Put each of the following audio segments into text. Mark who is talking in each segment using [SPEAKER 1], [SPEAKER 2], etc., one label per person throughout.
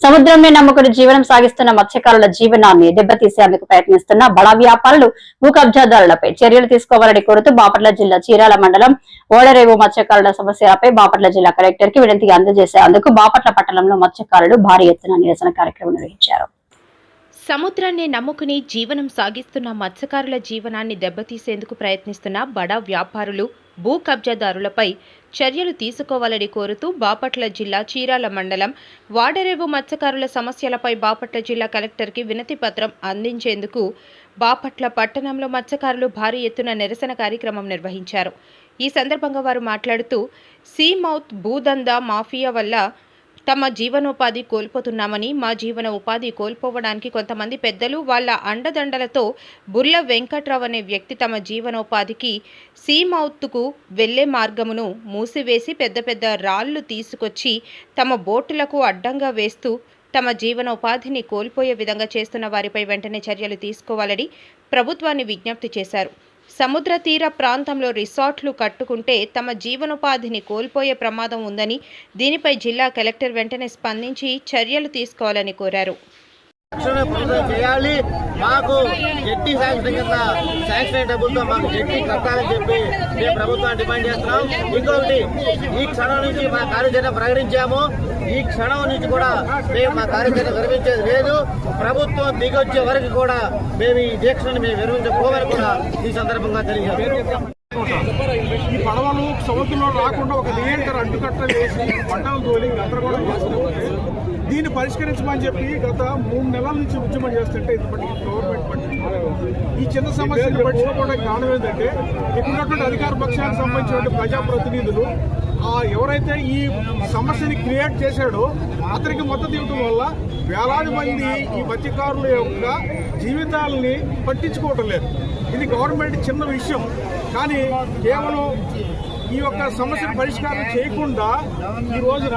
[SPEAKER 1] సముద్రంనే నమ్ముకుని జీవనం సాగిస్తున్న మత్స్యకారుల జీవనాన్ని దెబ్బతీసేందుకు ప్రయత్నిస్తున్న బడా వ్యాపారులు భూ కబ్జాదారులపై చర్యలు తీసుకోవాలని కోరుతూ బాపట్ల జిల్లా చీరాల మండలం ఓడరేవు మత్స్యకారుల సమస్యలపై బాపట్ల జిల్లా కలెక్టర్ కి వినతి అందజేసేందుకు బాపట్ల పట్టణంలో మత్స్యకారులు భారీ ఎత్తున నిరసన కార్యక్రమం నిర్వహించారు.
[SPEAKER 2] సముద్రాన్ని నమ్ముకుని జీవనం సాగిస్తున్న మత్స్యకారుల జీవనాన్ని దెబ్బతీసేందుకు ప్రయత్నిస్తున్న బడా వ్యాపారులు భూ కబ్జాదారులపై చర్యలు తీసుకోవాలని కోరుతూ బాపట్ల జిల్లా చీరాల మండలం వాడరేవు మత్స్యకారుల సమస్యలపై బాపట్ల జిల్లా కలెక్టర్కి వినతి పత్రం అందించేందుకు బాపట్ల పట్టణంలో మత్స్యకారులు భారీ ఎత్తున నిరసన కార్యక్రమం నిర్వహించారు. ఈ సందర్భంగా వారు మాట్లాడుతూ సీమౌత్ భూదందా మాఫియా వల్ల తమ జీవనోపాధి కోల్పోతున్నామని, మా జీవన ఉపాధి కోల్పోవడానికి కొంతమంది పెద్దలు వాళ్ళ అండదండలతో బుర్ల వెంకట్రావు అనే వ్యక్తి తమ జీవనోపాధికి సీమౌత్కు వెళ్లే మార్గమును మూసివేసి పెద్ద పెద్ద రాళ్లు తీసుకొచ్చి తమ బోటులకు అడ్డంగా వేస్తూ తమ జీవనోపాధిని కోల్పోయే విధంగా చేస్తున్న వారిపై వెంటనే చర్యలు తీసుకోవాలని ప్రభుత్వాన్ని విజ్ఞప్తి చేశారు. సముద్ర తీర ప్రాంతంలో రిసార్ట్లు కట్టుకుంటే తమ జీవనోపాధిని కోల్పోయే ప్రమాదం ఉందని, దీనిపై జిల్లా కలెక్టర్ వెంటనే స్పందించి చర్యలు తీసుకోవాలని కోరారు.
[SPEAKER 3] చేయాలి, మాకు జెట్టి శాంక్షన్ కింద శాంక్షన్ డబ్బులతో మాకు జెట్టి కట్టాలని చెప్పి మేము ప్రభుత్వాన్ని డిమాండ్ చేస్తున్నాం. ఇంకొకటి, ఈ క్షణం నుంచి మా కార్యాచరణ ప్రకటించాము. ఈ క్షణం నుంచి కూడా మేము మా కార్యాచరణ విరమించేది లేదు. ప్రభుత్వం దిగొచ్చే వరకు కూడా మేము ఈ దీక్షను మేము విరమించుకోవాలని కూడా ఈ సందర్భంగా తెలియజేస్తాం.
[SPEAKER 4] ఈ పడవలు సముద్రంలో రాకుండా ఒక నియంత్రణ అడ్డుకట్టలు వేసి పంటలు తోలి గందరగోళం చేస్తున్నారు. దీన్ని పరిష్కరించమని చెప్పి గత 3 నెలల నుంచి ఉద్యమం చేస్తుంటే ఇప్పటికీ గవర్నమెంట్ ఈ చిన్న సమస్యలు పట్టించుకోవడానికి కారణం ఏంటంటే ఇక్కడ అధికార పక్షానికి సంబంధించిన ప్రజాప్రతినిధులు ఎవరైతే ఈ సమస్యని క్రియేట్ చేశాడో అతనికి మద్దతు ఇవ్వడం వల్ల వేలాది మంది ఈ మత్స్యకారుల యొక్క జీవితాలని పట్టించుకోవటం లేదు. ఇది గవర్నమెంట్ చిన్న విషయం, కానీ కేవలం ఈ యొక్క సమస్యను పరిష్కారం చేయకుండా ఈ రోజున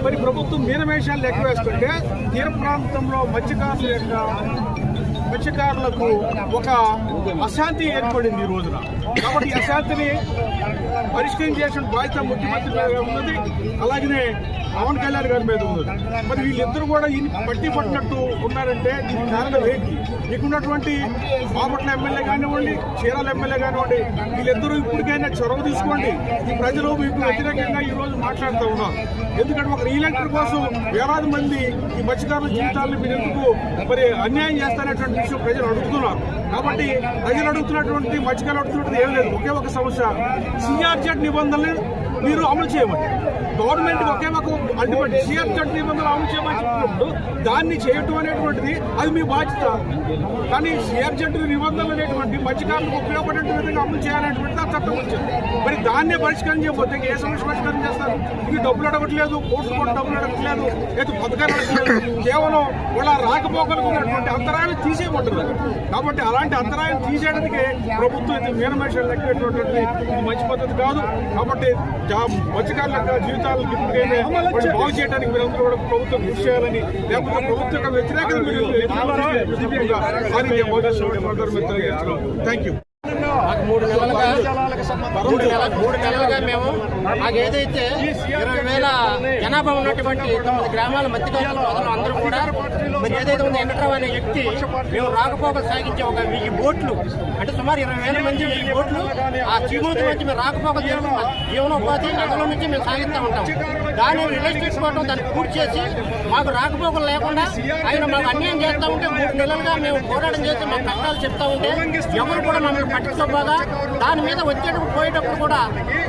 [SPEAKER 4] మరి ప్రభుత్వం మీనమేషాలు లెక్క వేస్తుంటే తీర ప్రాంతంలో మత్స్యకారులకు ఒక అశాంతి ఏర్పడింది ఈ రోజున. కాబట్టి ఈ అశాంతిని పరిష్కరించేసిన బాధ్యత ముఖ్యమంత్రి మీద ఉన్నది, అలాగనే పవన్ కళ్యాణ్ గారి మీద ఉన్నది. మరి వీళ్ళిద్దరూ కూడా పట్టి పట్టినట్టు ఉన్నారంటే దీనికి కారణం ఏంటి? మీకున్నటువంటి బాపట్ల ఎమ్మెల్యే కానివ్వండి, చీరాల ఎమ్మెల్యే కానివ్వండి, వీళ్ళిద్దరూ ఇప్పటికైనా చొరవ తీసుకోండి. ఈ ప్రజలు మీకు వ్యతిరేకంగా ఈ రోజు మాట్లాడుతూ ఉన్నారు. ఎందుకంటే ఒక రీఎలక్టర్ కోసం వేలాది మంది ఈ మత్స్యకారుల జీవితాలను మీరు ఎందుకు మరి అన్యాయం చేస్తారనేటువంటి విషయం ప్రజలు అడుగుతున్నారు. కాబట్టి ప్రజలు అడుగుతున్నటువంటి మత్స్యకారులు అడుగుతున్నది ఏం లేదు, ఒకే ఒక సమస్య, సిఆర్జెడ్ నిబంధనలు మీరు అమలు చేయమని. గవర్నమెంట్ ఒకే ఒక అడ్డుపడి సిఆర్జెడ్ నిబంధనలు అమలు చేయమని చెప్పినప్పుడు దాన్ని చేయటం అనేటువంటిది అది మీ బాధ్యత. కానీ సిఆర్జెడ్ నిబంధనలు అనేటువంటి మత్స్యకారులకు ఉపయోగపడే విధంగా అమలు చేయాలనేటువంటిది ఆ చట్టం వచ్చింది. మరి దాన్నే పరిష్కారం చేయకపోతే ఏ సమస్య పరిష్కారం చేస్తారు? ఇది డబ్బులు అడగట్లేదు, కోర్టు కూడా డబ్బులు అడగట్లేదు, లేదా పథకాలు అడగట్లేదు, కేవలం వాళ్ళ రాకపోకలకు ఉన్నటువంటి అంతరాయాలు తీసేయబడుతున్నారు. కాబట్టి అలాంటి అంతరాయం తీసేయడానికి ప్రభుత్వం మీనమేషాలు లెక్కేటువంటి మంచి పద్ధతి కాదు. కాబట్టి మత్స్యకారుల యొక్క జీవితాలను ఇప్పటికైనా బాగు చేయడానికి మీరందరూ కూడా ప్రభుత్వం కృషి చేయాలని, లేకపోతే ప్రభుత్వం యొక్క వ్యతిరేకత మీరు థ్యాంక్ యూ.
[SPEAKER 3] 3 నెలలుగా మేము మాకు ఏదైతే 20,000 జనాభా ఉన్నటువంటి 9 గ్రామాల మత్స్యకారులు అందరూ కూడా మరి ఏదైతే ఉందో వెంకట్రావు అనే వ్యక్తి మేము రాకపోకలు సాగించే ఒక 1000 బోట్లు, అంటే సుమారు 20,000 మంది 1000 బోట్లు ఆ చీమూతి నుంచి మేము రాకపోకలు చేస్తున్నాం. జీవనోపాధి నగరం నుంచి మేము సాగిస్తూ ఉంటాం. దాన్ని రిలీజ్ చేసుకోవడం, దాన్ని పూర్తి చేసి మాకు రాకపోకలు లేకుండా ఆయన మాకు అన్యాయం చేస్తూ ఉంటే 3 నెలలుగా మేము పోరాటం చేసి మాకు కష్టాలు చెప్తా ఉంటే ఎవరు కూడా మమ్మల్ని పట్టించుకోగా దాని మీద వచ్చేటప్పుడు పోయేటప్పుడు కూడా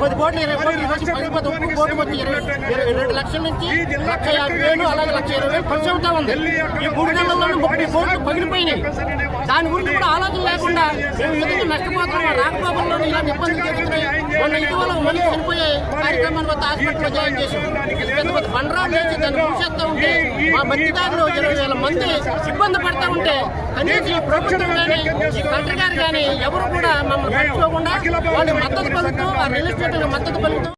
[SPEAKER 3] 10 కోట్లు 20 కోట్లు వచ్చి 10 ఒక్క కోట్లు వచ్చి 22 లక్షల నుంచి 1,50,000 అలాగే 1,20,000 ఖర్చు అవుతా ఉంది. ఈ 3 నెలల్లోనూ 30 కోట్లు పగిలిపోయినాయి. దాని గురించి కూడా ఆలోచన లేకుండా మేము ఎదుగు నష్టపోతున్నాం. రాకపోకల్లో ఇలా ఇబ్బందులు జరుగుతున్నాయి. మొన్న ఇటీవల మనిషి చనిపోయే కార్యక్రమాన్ని వద్ద హాస్పిటల్లో జాయిన్ చేసాం. పెద్ద బండరాలు చేసి దాన్ని పూసేస్తూ ఉంటే మా మత్స్యకారులు 20,000 మంది ఇబ్బంది పడతా ఉంటే కనీసం ఈ ప్రభుత్వం కానీ ఈ కలెక్టర్ గారు కానీ ఎవరు కూడా మమ్మల్ని పట్టుకోకుండా వాళ్ళు మద్దతు పలుకుతూ ఆ రియల్ ఎస్టేట్ మద్దతు పలుకుతూ